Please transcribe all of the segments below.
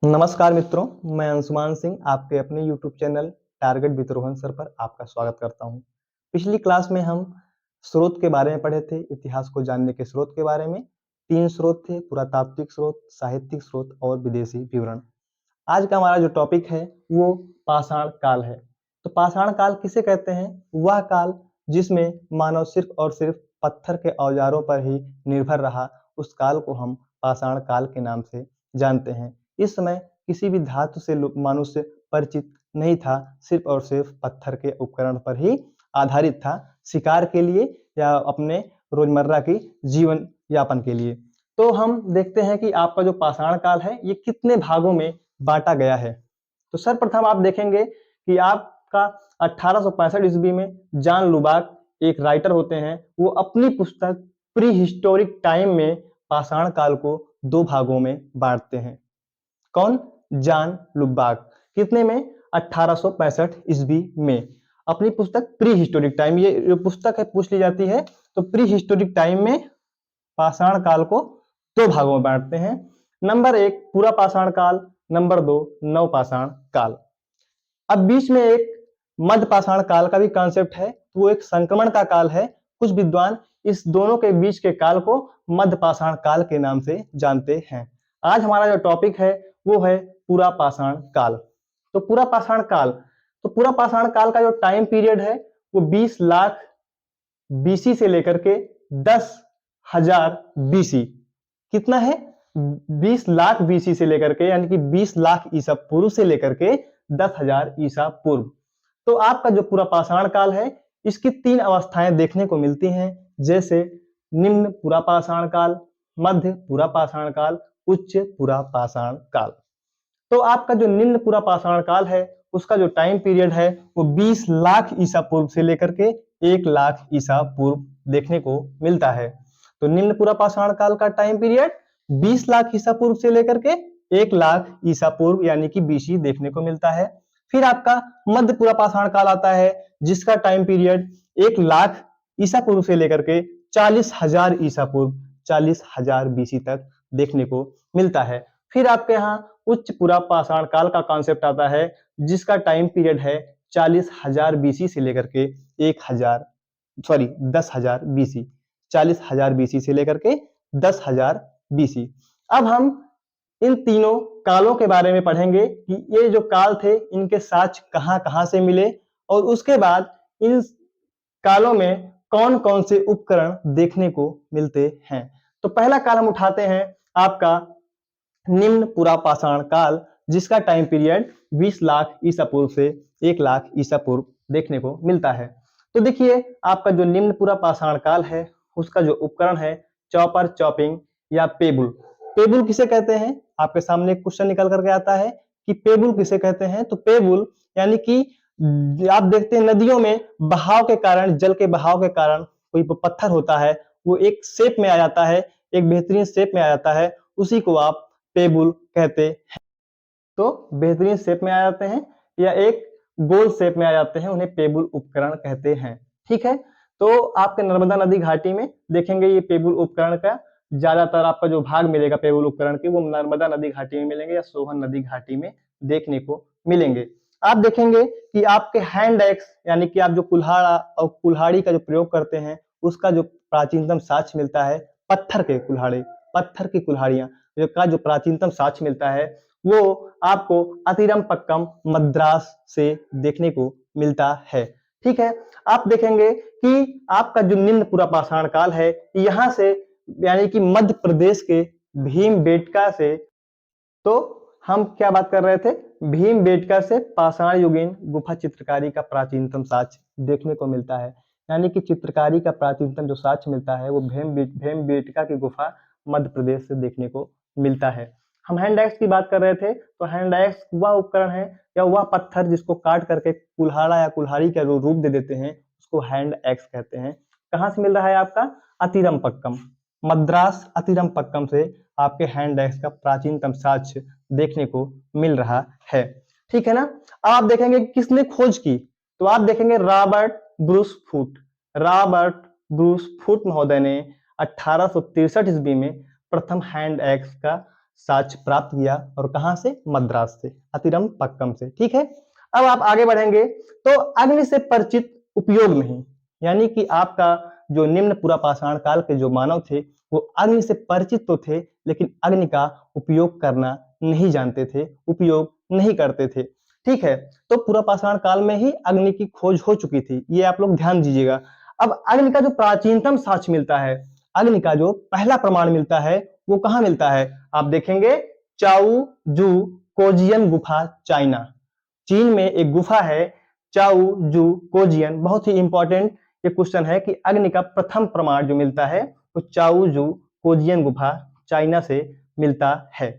नमस्कार मित्रों, मैं अंशुमान सिंह आपके अपने YouTube channel target with Rohan sir पर आपका स्वागत करता हूं। पिछली क्लास में हम स्रोत के बारे में पढ़े थे, इतिहास को जानने के स्रोत के बारे में। 3 स्रोत थे, पुरातात्विक स्रोत, साहित्यिक स्रोत और विदेशी विवरण। आज का हमारा जो टॉपिक है वो पाषाण काल है। तो पाषाण काल किसे कहते हैं? वह काल जिसमें मानव सिर्फ और सिर्फ पत्थर के औजारों पर ही निर्भर रहा, उस काल को हम पाषाण काल के नाम से जानते हैं। इस समय किसी भी धातु से मनुष्य परिचित नहीं था, सिर्फ और सिर्फ पत्थर के उपकरण पर ही आधारित था, शिकार के लिए या अपने रोजमर्रा की जीवन यापन के लिए। तो हम देखते हैं कि आपका जो पाषाण काल है ये कितने भागों में बांटा गया है। तो सर्वप्रथम आप देखेंगे कि आपका 1865 ईस्वी में जॉन लुबाक एक राइटर होते हैं, वो अपनी पुस्तक प्री हिस्टोरिक टाइम में पाषाण काल को 2 भागों में बांटते हैं। कौन? जॉन लुबाक। कितने में? 1865 ईस्वी में। अपनी पुस्तक प्री हिस्टोरिक टाइम, ये जो पुस्तक है पूछ ली जाती है, तो प्री हिस्टोरिक टाइम में पाषाण काल को 2 भागों में बांटते हैं। नंबर 1 पूरा पाषाण काल, नंबर 2 नवपाषाण काल। अब बीच में एक मध्य पाषाण काल का भी कॉन्सेप्ट है, वो एक संक्रमण का काल है। कुछ विद्वान इस दोनों के बीच के काल को मध्य पाषाण काल के नाम से जानते हैं। आज हमारा जो टॉपिक है वो है पूरा पाषाण काल। तो पूरा पाषाण काल, तो पूरा पाषाण काल का जो टाइम पीरियड है वो 20 लाख बीसी से लेकर के 10,000 बीसी। कितना है? 20 लाख बीसी से लेकर के, यानी कि 20 लाख ईसा पूर्व से लेकर के 10,000 ईसा पूर्व। तो आपका जो पूरा पाषाण काल है, इसकी 3 अवस्थाएं देखने को मिलती हैं, जैसे निम्न पूरा पाषाण काल, मध्य पूरा पाषाण काल, उच्च पूरा पाषाण काल। तो आपका जो निम्न पूरा पाषाण काल है, उसका जो टाइम पीरियड है वो 20 लाख ईसा पूर्व से लेकर के 1 लाख ईसा पूर्व देखने को मिलता है। तो निम्न पूरा पाषाण काल का टाइम पीरियड 20 लाख ईसा पूर्व से लेकर के 1 लाख ईसा पूर्व यानी कि बीसी देखने को मिलता है। फिर आपका मध्य पूरा पाषाण काल आता है, जिसका टाइम पीरियड 1 लाख ईसा पूर्व से लेकर के 40,000 ईसा पूर्व, 40,000 बीसी तक देखने को मिलता है। फिर आपके यहाँ उच्च पूरा पाषाण काल का कॉन्सेप्ट आता है, जिसका टाइम पीरियड है 40,000 बीसी से लेकर के 10,000 बीसी, 40,000 बीसी से लेकर के 10,000 बीसी। अब हम इन तीनों कालों के बारे में पढ़ेंगे कि ये जो काल थे इनके साक्ष्य कहां-कहां से मिले, और उसके बाद इन कालों में कौन-कौन से उपकरण देखने को मिलते हैं। तो पहला काल हम उठाते हैं आपका निम्न पूरा पाषाण काल, जिसका टाइम पीरियड 20 लाख ईसा पूर्व से 1 लाख ईसा पूर्व देखने को मिलता है। तो देखिए आपका जो निम्न पूरा पाषाण काल है, उसका जो उपकरण है चॉपर, चॉपिंग या पेबुल। पेबुल किसे कहते हैं? आपके सामने एक क्वेश्चन निकल करके आता है कि पेबुल किसे कहते हैं। तो पेबुल यानी कि आप देखते हैं नदियों में बहाव के कारण, जल के बहाव के कारण कोई पत्थर होता है, वो एक शेप में आ जाता है, एक बेहतरीन शेप में आ जाता है, उसी को आप पेबुल कहते हैं। तो बेहतरीन शेप में आ जाते हैं या एक गोल शेप में आ जाते हैं, उन्हें पेबुल उपकरण कहते हैं। ठीक है, तो आपके नर्मदा नदी घाटी में देखेंगे ये पेबुल उपकरण का ज्यादातर आपका जो भाग मिलेगा पेबुल उपकरण की, वो नर्मदा नदी घाटी में मिलेंगे या सोहन नदी घाटी में देखने को मिलेंगे। आप देखेंगे कि आपके हैंड एक्स यानी कि आप जो कुल्हाड़ा और कुल्हाड़ी का जो प्रयोग करते हैं, उसका जो प्राचीनतम साक्ष्य मिलता है पत्थर के कुल्हाड़े, पत्थर की कुल्हाड़ियां का जो प्राचीनतम साक्ष्य मिलता है वो आपको अतिरमपक्कम मद्रास से देखने को मिलता है। ठीक है, आप देखेंगे कि आपका जो निम्न पूरा पाषाण काल है, यहाँ से यानी कि मध्य प्रदेश के भीमबेटका से, तो हम क्या बात कर रहे थे? भीमबेटका से पाषाण युगीन गुफा चित्रकारी का प्राचीनतम साक्ष्य देखने को मिलता है। यानी कि चित्रकारी का प्राचीनतम जो साक्ष्य मिलता है वो भीमबेटका की गुफा मध्य प्रदेश से देखने को मिलता है। हम हैंड एक्स की बात कर रहे थे, तो हैंड एक्स वह उपकरण है या वह पत्थर जिसको काट करके कुल्हाड़ा या कुल्हाड़ी का जो रूप दे देते हैं, उसको हैंड एक्स कहते हैं। कहाँ से मिल रहा है आपका? अतिरमपक्कम, मद्रास अतिरमपक्कम से आपके हैंड एक्स का प्राचीनतम साक्ष्य देखने को मिल रहा है। ठीक है ना। अब आप देखेंगे किसने खोज की, तो आप देखेंगे Robert Bruce Foote. Robert Bruce Foote महोदय ने 1863 ईस्वी में प्रथम हैंड एक्स का साक्ष्य प्राप्त किया, और कहां से? मद्रास से, अतिरम पक्कम से। ठीक है, अब आप आगे बढ़ेंगे तो अग्नि से परिचित उपयोग नहीं, यानी कि आपका जो निम्न पुरापाषाण काल के जो मानव थे वो अग्नि से परिचित तो थे, लेकिन अग्नि का उपयोग करना नहीं जानते थे, उपयोग नहीं करते थे। ठीक है, तो पुरापाषाण काल में ही अग्नि की खोज हो चुकी थी, ये आप लोग ध्यान दीजिएगा। अब अग्नि का जो प्राचीनतम साक्ष्य मिलता है, अग्नि का जो पहला प्रमाण मिलता है वो कहाँ मिलता है? आप देखेंगे चाउ जू कोजियन गुफा, चाइना। चीन में एक गुफा है चाउ जू कोजियन। बहुत ही इंपॉर्टेंट ये क्वेश्चन है कि अग्नि का प्रथम प्रमाण जो मिलता है वो चाउ जू कोजियन गुफा, चाइना से मिलता है।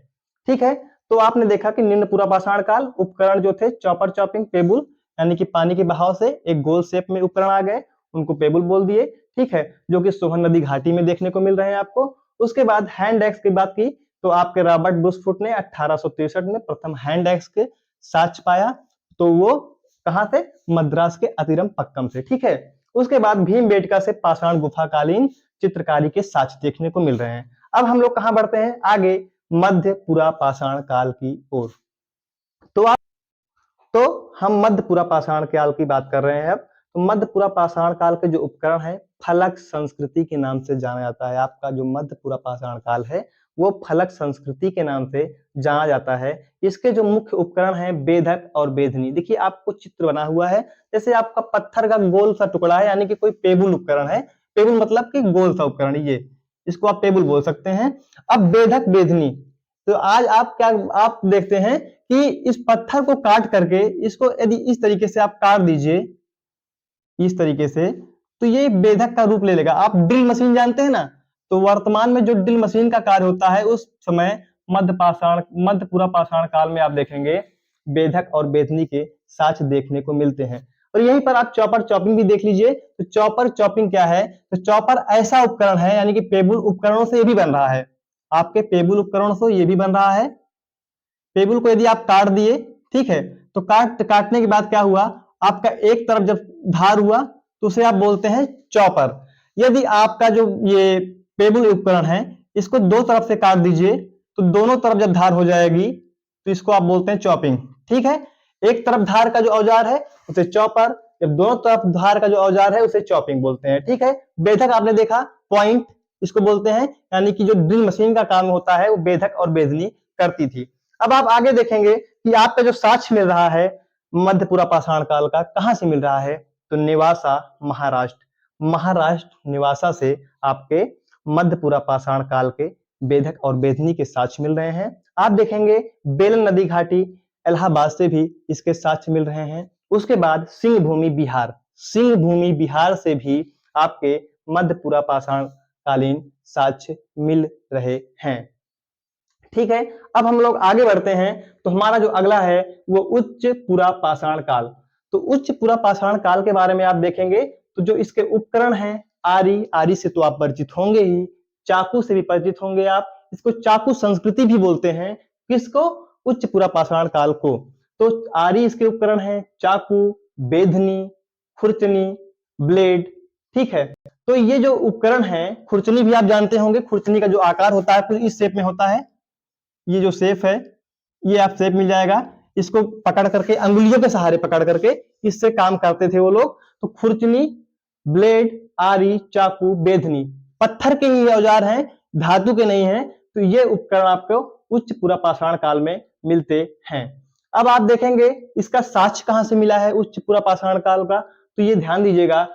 ठीक है, तो आपने देखा कि निम्न पुरापाषाण काल उपकरण जो थे चॉपर, चॉपिंग, पेबुल, यानी कि पानी के बहाव से एक गोल शेप में उपकरण आ गए, उनको पेबुल बोल दिए। ठीक है, जो कि सोहन नदी घाटी में देखने को मिल रहे हैं आपको। उसके बाद हैंड एक्स की बात की तो आपके रॉबर्ट ब्रुसफुट ने 1863 में प्रथम हैंड एक्स के साक्ष्य पाया, तो वो कहां से? मद्रास के अतिरम पक्कम से। ठीक है, उसके बाद भीमबेटका से पाषाण गुफाकालीन चित्रकारी के साक्ष्य देखने को मिल रहे हैं। अब हम लोग कहां बढ़ते हैं? आगे मध्य पुरापाषाण काल की ओर। तो हम मध्य पुरापाषाण काल की बात कर रहे हैं। अब तो मध्य पुरापाषाण काल के जो उपकरण है फलक संस्कृति के नाम से जाना जाता है। आपका जो मध्य पुरापाषाण काल है वो फलक संस्कृति के नाम से जाना जाता है। इसके जो मुख्य उपकरण हैं बेधक और बेधनी। देखिए आपको चित्र बना हुआ है, जैसे आपका पत्थर का गोल सा टुकड़ा है, यानी कि कोई पेबुल उपकरण है। पेबुल मतलब कि गोल सा उपकरण, ये इसको आप पेबुल बोल सकते हैं। अब बेधक बेधनी, तो आज आप क्या आप देखते हैं कि इस पत्थर को काट करके इसको यदि इस तरीके से आप काट दीजिए, इस तरीके से, तो ये बेधक का रूप ले लेगा। आप ड्रिल मशीन जानते हैं ना, तो वर्तमान में जो ड्रिल मशीन का कार्य होता है उस समय मध्य पुरापाषाण काल में आप देखेंगे बेधक और बेधनी के साक्ष्य देखने को मिलते हैं। और यहीं पर आप चॉपर चॉपिंग भी देख लीजिए। तो चॉपर चॉपिंग क्या है? तो चॉपर ऐसा उपकरण है, यानी कि पेबुल उपकरणों से ये भी बन रहा है। आपके पेबुल उपकरणों से ये भी बन रहा है। पेबुल को यदि आप काट दिए, ठीक है, तो काटने के बाद क्या हुआ? आपका एक तरफ जब धार हुआ तो उसे आप बोलते हैं चॉपर। यदि आपका जो ये पेबुल उपकरण है इसको दो तरफ से काट दीजिए तो दोनों तरफ जब धार हो जाएगी तो इसको आप बोलते हैं चॉपिंग। ठीक है, एक तरफ धार का जो औजार है उसे चॉपर, जब दोनों तरफ धार का जो औजार है उसे चॉपिंग बोलते हैं। ठीक है, बेधक आपने देखा पॉइंट, इसको बोलते हैं, यानी कि जो ड्रिल मशीन का काम होता है वो बेधक और बेधनी करती थी। अब आप आगे देखेंगे कि आपका जो साक्ष्य मिल रहा है मध्य पुरापाषाण काल का, कहां से मिल रहा है? तो नेवासा, महाराष्ट्र। महाराष्ट्र निवासा से आपके मध्य पुरापाषाण काल के बेधक और बेधनी के साक्ष्य मिल रहे हैं। आप देखेंगे बेलन नदी घाटी इलाहाबाद से भी इसके साक्ष्य मिल रहे हैं। उसके बाद सिंह भूमि बिहार, सिंह भूमि बिहार से भी आपके मध्य पुरापाषाण कालीन साक्ष्य मिल रहे हैं। ठीक है, अब हम लोग आगे बढ़ते हैं तो हमारा जो अगला है वो उच्च पुरापाषाण काल। तो उच्च पुरापाषाण काल के बारे में आप देखेंगे तो जो इसके उपकरण हैं आरी, आरी से तो आप परिचित होंगे ही, चाकू से भी परिचित होंगे आप। इसको चाकू संस्कृति भी बोलते हैं। किसको? उच्च पुरापाषाण काल को। तो आरी इसके उपकरण हैं, चाकू, बेधनी, खुरचनी, ब्लेड। ठीक है, तो ये जो उपकरण है, खुरचनी भी आप जानते होंगे। खुरचनी का जो आकार होता है कुछ इस शेप में होता है। ये जो शेप है ये आप शेप मिल जाएगा, इसको पकड़ करके अंगुलियों के सहारे पकड़ करके इससे काम करते थे वो लोग। तो खुरचनी, ब्लेड, आरी, चाकू, बेधनी पत्थर के ही औजार हैं, धातु के नहीं हैं। तो ये उपकरण आपको उच्च पुरापाषाण काल में मिलते हैं। अब आप देखेंगे इसका साक्ष्य कहां से मिला है उच्च पुरापाषाण काल का, तो ये ध्यान दीजिएगा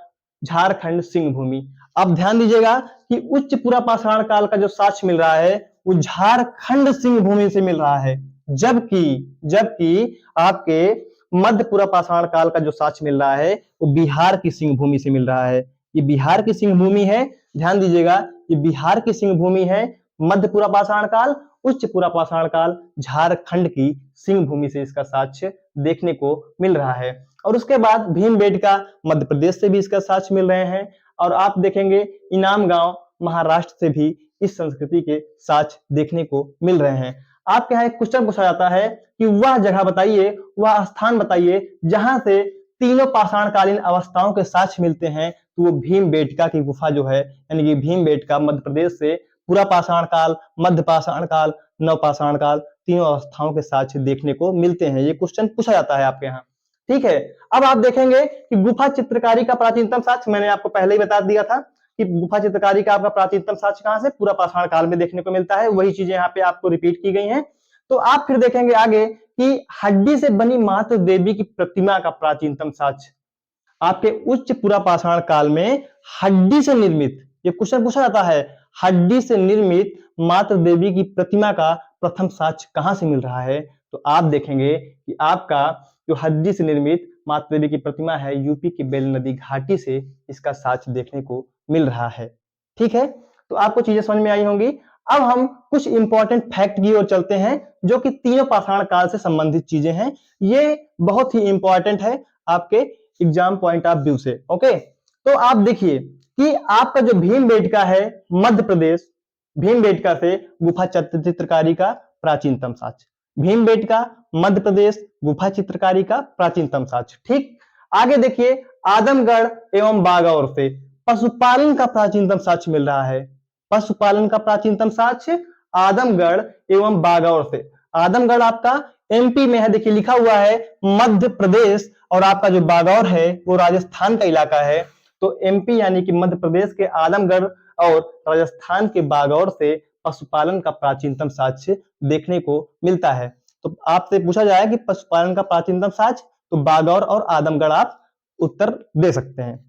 झारखंड सिंह भूमि। अब ध्यान दीजिएगा कि उच्च पुरापाषाण काल का जो साक्ष्य मिल रहा है वो झारखंड सिंह भूमि से मिल रहा है, जबकि जबकि आपके मध्य पुरापाषाण काल का जो साक्ष्य मिल रहा है वो बिहार की सिंह भूमि से मिल रहा है। ये बिहार की सिंह भूमि है, ध्यान दीजिएगा, ये बिहार की सिंह भूमि है। मध्य पुरापाषाण काल, उच्च पुरापाषाण काल, झारखंड की सिंह भूमि से इसका साक्ष्य देखने को मिल रहा है। और उसके बाद भीमबेटका मध्य प्रदेश से भी इसका साक्ष्य मिल रहे हैं। और आप देखेंगे इनाम गांव महाराष्ट्र से भी इस संस्कृति के साक्ष्य देखने को मिल रहे हैं। आपके यहाँ एक क्वेश्चन पूछा जाता है कि वह जगह बताइए, वह स्थान बताइए जहां से तीनों पाषाणकालीन अवस्थाओं के साक्ष्य मिलते हैं। तो वो भीमबेटका की गुफा जो है, यानी कि भीमबेटका मध्य प्रदेश से पुरापाषाण काल, मध्य पाषाण काल, नवपाषाण काल, तीनों अवस्थाओं के साक्ष्य देखने को मिलते हैं। ये क्वेश्चन पूछा जाता है आपके यहाँ, ठीक है। अब आप देखेंगे कि गुफा चित्रकारी का प्राचीनतम साक्ष्य मैंने आपको पहले ही बता दिया था कि गुफा चित्रकारी का आपका प्राचीनतम साक्ष्य कहां से, पूरा पाषाण काल में देखने को मिलता है। वही चीजें यहाँ पे आपको रिपीट की गई हैं। तो आप फिर देखेंगे आगे कि हड्डी से बनी मातृ देवी की प्रतिमा का प्राचीनतम साक्ष्य आपके उच्च पुरा पाषाण काल में हड्डी से निर्मित, ये क्वेश्चन पूछा जाता है, हड्डी से निर्मित मातृ देवी की प्रतिमा का प्रथम साक्ष्य कहां से मिल रहा है। तो आप देखेंगे कि आपका जो हड्डी से निर्मित मातृ देवी की प्रतिमा है, यूपी की बेल नदी घाटी से इसका साक्ष्य देखने को मिल रहा है, ठीक है। तो आपको चीजें समझ में आई होंगी। अब हम कुछ इंपॉर्टेंट फैक्ट की ओर चलते हैं जो कि तीनों पाषाण काल से संबंधित चीजें हैं। ये बहुत ही इंपॉर्टेंट है आपके एग्जाम पॉइंट ऑफ व्यू से, ओके। तो आप देखिए कि आपका जो भीमबेटका है मध्य प्रदेश, भीमबेटका से गुफा चित्रकारी का प्राचीनतम साक्ष्य, भीमबेटका मध्य प्रदेश गुफा चित्रकारी का प्राचीनतम साक्ष्य, ठीक। आगे देखिए आदमगढ़ एवं बागौर से पशुपालन का प्राचीनतम साक्ष्य मिल रहा है। पशुपालन का प्राचीनतम साक्ष्य आदमगढ़ एवं बागौर से। आदमगढ़ आपका एमपी में है, देखिए लिखा हुआ है मध्य प्रदेश, और आपका जो बागौर है वो राजस्थान का इलाका है। तो एमपी यानी कि मध्य प्रदेश के आदमगढ़ और राजस्थान के बागौर से पशुपालन का प्राचीनतम साक्ष्य देखने को मिलता है। तो आपसे पूछा जाए कि पशुपालन का प्राचीनतम साक्ष्य, तो बागौर और आदमगढ़ आप उत्तर दे सकते हैं।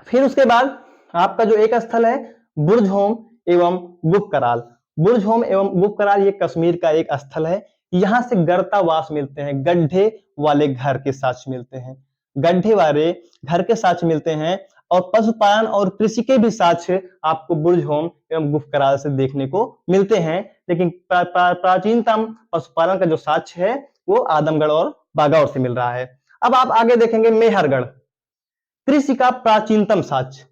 फिर उसके बाद आपका जो एक स्थल है बुर्जहोम एवं गुप्तकराल। बुर्जहोम एवं गुप्तकराल ये कश्मीर का एक स्थल है। यहाँ से गर्तावास मिलते हैं, गड्ढे वाले घर के साक्ष्य मिलते हैं, गड्ढे वाले घर के साक्ष्य मिलते हैं। और पशुपालन और कृषि के भी साक्ष्य आपको बुर्जहोम एवं गुप्तकराल से देखने को मिलते हैं। लेकिन प्राचीनतम पशुपालन का जो साक्ष्य है वो आदमगढ़ और बागौर से मिल रहा है। अब आप आगे देखेंगे मेहरगढ़, कृषि का प्राचीनतम साक्ष्य।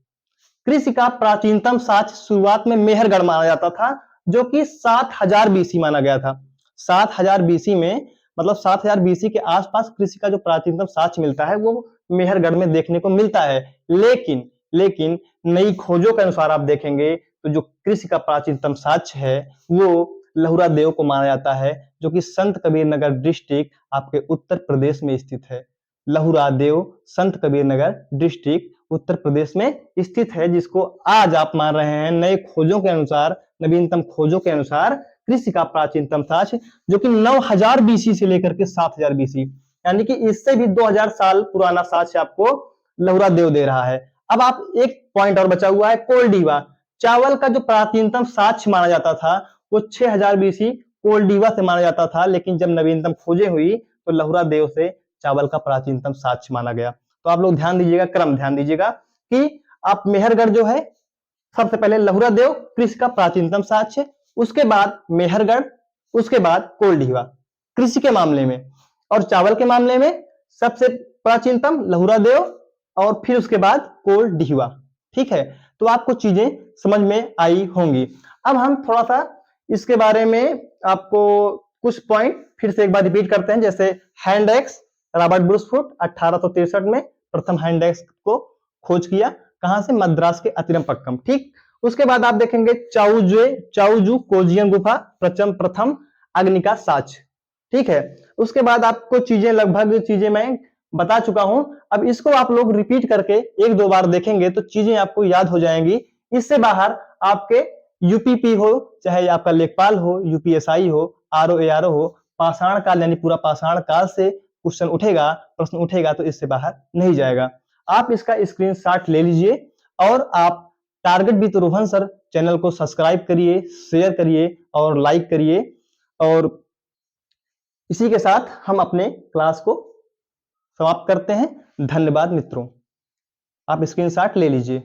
कृषि का प्राचीनतम साक्ष्य शुरुआत में मेहरगढ़ माना जाता था, जो कि 7000 बीसी माना गया था। 7000 बीसी में, मतलब 7000 बीसी के आसपास कृषि का जो प्राचीनतम साक्ष्य मिलता है वो मेहरगढ़ में देखने को मिलता है। लेकिन नई खोजों के अनुसार आप देखेंगे तो जो कृषि का प्राचीनतम साक्ष्य है वो लहुरा देव को माना जाता है, जो कि संत कबीर नगर डिस्ट्रिक्ट आपके उत्तर प्रदेश में स्थित है। लहुरा देव संत कबीर नगर डिस्ट्रिक्ट उत्तर प्रदेश में स्थित है, जिसको आज आप मान रहे हैं नए खोजों के अनुसार, नवीनतम खोजों के अनुसार कृषि का प्राचीनतम साक्ष्य, जो कि 9000 बीसी से लेकर के 7000 बीसी, यानी कि इससे भी 2000 साल पुराना साक्ष्य आपको लहुरा देव दे रहा है। अब आप एक पॉइंट और बचा हुआ है, कोलडीवा। चावल का जो प्राचीनतम साक्ष्य माना जाता था वो 6000 बीसी कोलडीवा से माना जाता था, लेकिन जब नवीनतम खोजें हुई तो लहुरा देव से चावल का प्राचीनतम साक्ष्य माना गया। तो आप लोग ध्यान दीजिएगा, क्रम ध्यान दीजिएगा कि आप मेहरगढ़ जो है सबसे पहले लहुरा देव कृषि का प्राचीनतम साक्ष्य, उसके बाद मेहरगढ़, उसके बाद कोलडीवा कृषि के मामले में, और चावल के मामले में सबसे प्राचीनतम लहुरा देव और फिर उसके बाद कोलडीवा, ठीक है। तो आपको चीजें समझ में आई होंगी। अब हम थोड़ा सा इसके बारे में आपको कुछ पॉइंट फिर से एक बार रिपीट करते हैं। जैसे हैंड एक्स, रॉबर्ट ब्रूसफुट 1863 में प्रथम हैंड एक्स को खोज किया, कहां से, मद्रास के अतिरमपक्कम, ठीक। उसके बाद आप देखेंगे चाउजू कोजियन गुफा प्रथम अग्नि का साक्ष्य, ठीक है। उसके बाद आपको चीजें लगभग चीजें मैं बता चुका हूं। अब इसको आप लोग रिपीट करके एक दो बार देखेंगे तो चीजें आपको याद हो जाएंगी। इससे बाहर आपके यूपीपी हो, चाहे आपका लेखपाल हो, यूपीएसआई हो, आरओ हो, पाषाण काल यानी पूरा पाषाण काल से क्वेश्चन उठेगा, प्रश्न उठेगा तो इससे बाहर नहीं जाएगा। आप इसका स्क्रीनशॉट ले लीजिए और आप target with Rohan sir channel को सब्सक्राइब करिए, शेयर करिए और लाइक करिए। और इसी के साथ हम अपने क्लास को समाप्त करते हैं। धन्यवाद मित्रों, आप स्क्रीनशॉट ले लीजिए।